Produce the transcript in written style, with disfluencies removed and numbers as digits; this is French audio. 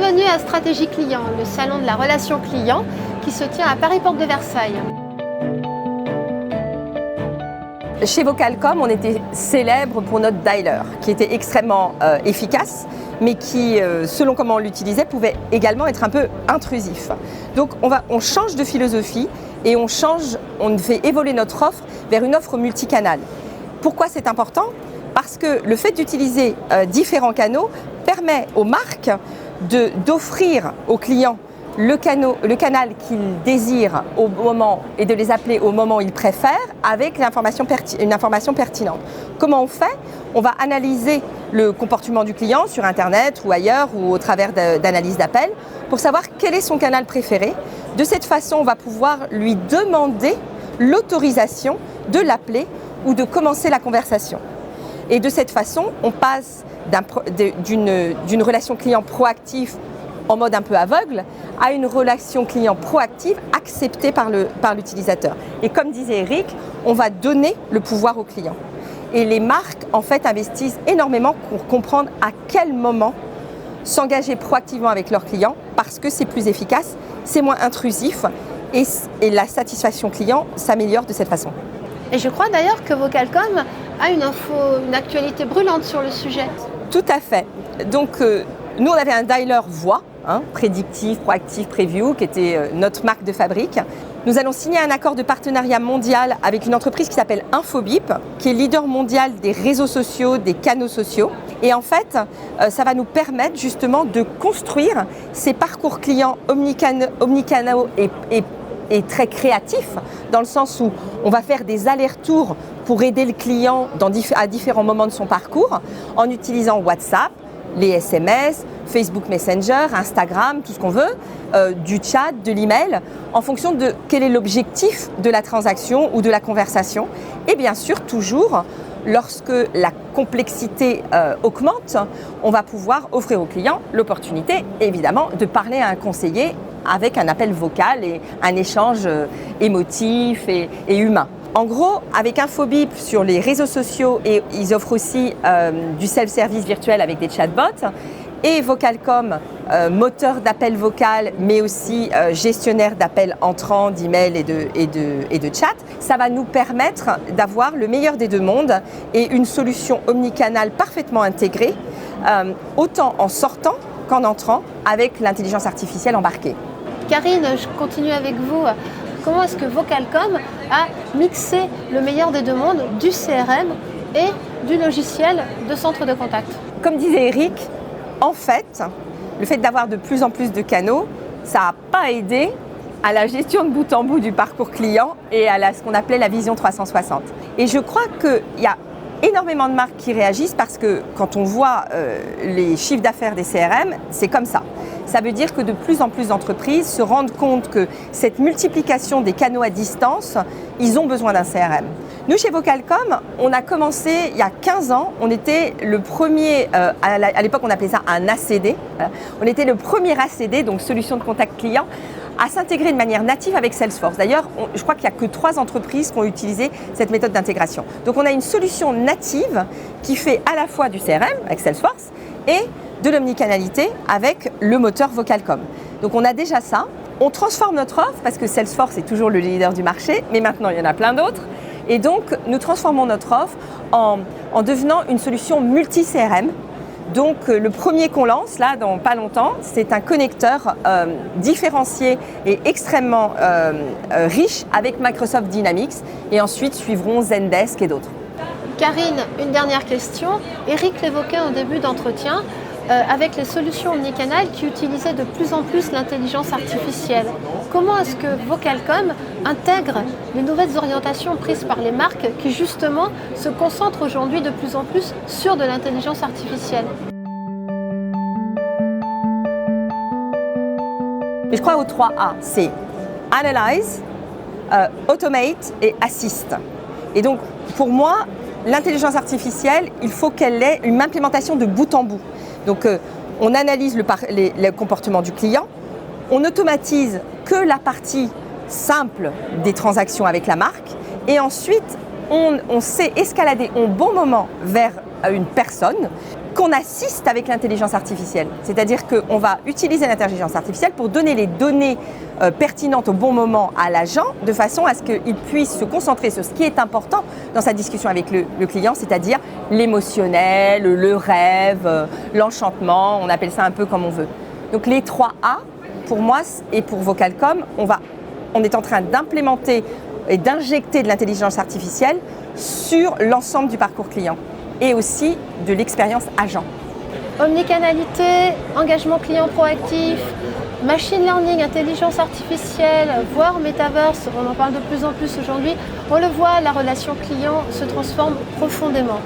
Bienvenue à Stratégie Client, le salon de la relation client qui se tient à Paris Porte de Versailles. Chez Vocalcom, on était célèbre pour notre dialer, qui était extrêmement efficace, mais qui, selon comment on l'utilisait, pouvait également être un peu intrusif. Donc on change de philosophie et on fait évoluer notre offre vers une offre multicanale. Pourquoi c'est important ? Parce que le fait d'utiliser différents canaux permet aux marques d'offrir aux clients le canal qu'ils désirent au moment et de les appeler au moment où ils préfèrent avec une information pertinente. Comment on fait ? On va analyser le comportement du client sur Internet ou ailleurs ou au travers d'analyses d'appels pour savoir quel est son canal préféré. De cette façon, on va pouvoir lui demander l'autorisation de l'appeler ou de commencer la conversation. Et de cette façon, on passe d'une relation client proactive en mode un peu aveugle à une relation client proactive acceptée par l'utilisateur. Et comme disait Eric, on va donner le pouvoir au client. Et les marques, en fait, investissent énormément pour comprendre à quel moment s'engager proactivement avec leurs clients parce que c'est plus efficace, c'est moins intrusif et la satisfaction client s'améliore de cette façon. Et je crois d'ailleurs que Vocalcom a une actualité brûlante sur le sujet. Tout à fait. Donc, nous, on avait un dialer voix, prédictif, proactif, preview, qui était notre marque de fabrique. Nous allons signer un accord de partenariat mondial avec une entreprise qui s'appelle Infobip, qui est leader mondial des réseaux sociaux, des canaux sociaux. Et en fait, ça va nous permettre justement de construire ces parcours clients omnicanaux et très créatifs, dans le sens où on va faire des allers-retours pour aider le client à différents moments de son parcours en utilisant WhatsApp, les SMS, Facebook Messenger, Instagram, tout ce qu'on veut, du chat, de l'email, en fonction de quel est l'objectif de la transaction ou de la conversation. Et bien sûr, toujours, lorsque la complexité augmente, on va pouvoir offrir au client l'opportunité, évidemment, de parler à un conseiller avec un appel vocal et un échange émotif et humain. En gros, avec Infobip sur les réseaux sociaux, et ils offrent aussi du self-service virtuel avec des chatbots, et Vocalcom, moteur d'appel vocal, mais aussi gestionnaire d'appels entrants, d'emails et de chat, ça va nous permettre d'avoir le meilleur des deux mondes et une solution omnicanale parfaitement intégrée, autant en sortant qu'en entrant avec l'intelligence artificielle embarquée. Karine, je continue avec vous. Comment est-ce que Vocalcom a mixé le meilleur des deux mondes, du CRM et du logiciel de centre de contact ? Comme disait Eric, en fait, le fait d'avoir de plus en plus de canaux, ça n'a pas aidé à la gestion de bout en bout du parcours client et à ce qu'on appelait la vision 360. Et je crois qu'il y a énormément de marques qui réagissent parce que quand on voit les chiffres d'affaires des CRM, c'est comme ça. Ça veut dire que de plus en plus d'entreprises se rendent compte que cette multiplication des canaux à distance, ils ont besoin d'un CRM. Nous, chez Vocalcom, on a commencé il y a 15 ans, on était le premier, à l'époque on appelait ça un ACD, on était le premier ACD, donc solution de contact client, à s'intégrer de manière native avec Salesforce. D'ailleurs, je crois qu'il n'y a que 3 entreprises qui ont utilisé cette méthode d'intégration. Donc on a une solution native qui fait à la fois du CRM avec Salesforce et de l'omnicanalité avec le moteur Vocalcom. Donc on a déjà ça. On transforme notre offre parce que Salesforce est toujours le leader du marché, mais maintenant il y en a plein d'autres. Et donc nous transformons notre offre en devenant une solution multi-CRM. Donc le premier qu'on lance là dans pas longtemps, c'est un connecteur différencié et extrêmement riche avec Microsoft Dynamics. Et ensuite suivront Zendesk et d'autres. Karine, une dernière question. Eric l'évoquait en début d'entretien. Avec les solutions omnicanales qui utilisaient de plus en plus l'intelligence artificielle. Comment est-ce que Vocalcom intègre les nouvelles orientations prises par les marques qui justement se concentrent aujourd'hui de plus en plus sur de l'intelligence artificielle ? Je crois aux 3 A, c'est Analyze, Automate et Assist. Et donc pour moi, l'intelligence artificielle, il faut qu'elle ait une implémentation de bout en bout. Donc on analyse le comportement du client, on automatise que la partie simple des transactions avec la marque et ensuite on sait escalader au bon moment vers une personne, qu'on assiste avec l'intelligence artificielle. C'est-à-dire qu'on va utiliser l'intelligence artificielle pour donner les données pertinentes au bon moment à l'agent, de façon à ce qu'il puisse se concentrer sur ce qui est important dans sa discussion avec le client, c'est-à-dire l'émotionnel, le rêve, l'enchantement, on appelle ça un peu comme on veut. Donc les 3 A, pour moi et pour Vocalcom, on est en train d'implémenter et d'injecter de l'intelligence artificielle sur l'ensemble du parcours client et aussi de l'expérience agent. Omnicanalité, engagement client proactif, machine learning, intelligence artificielle, voire metaverse, on en parle de plus en plus aujourd'hui. On le voit, la relation client se transforme profondément.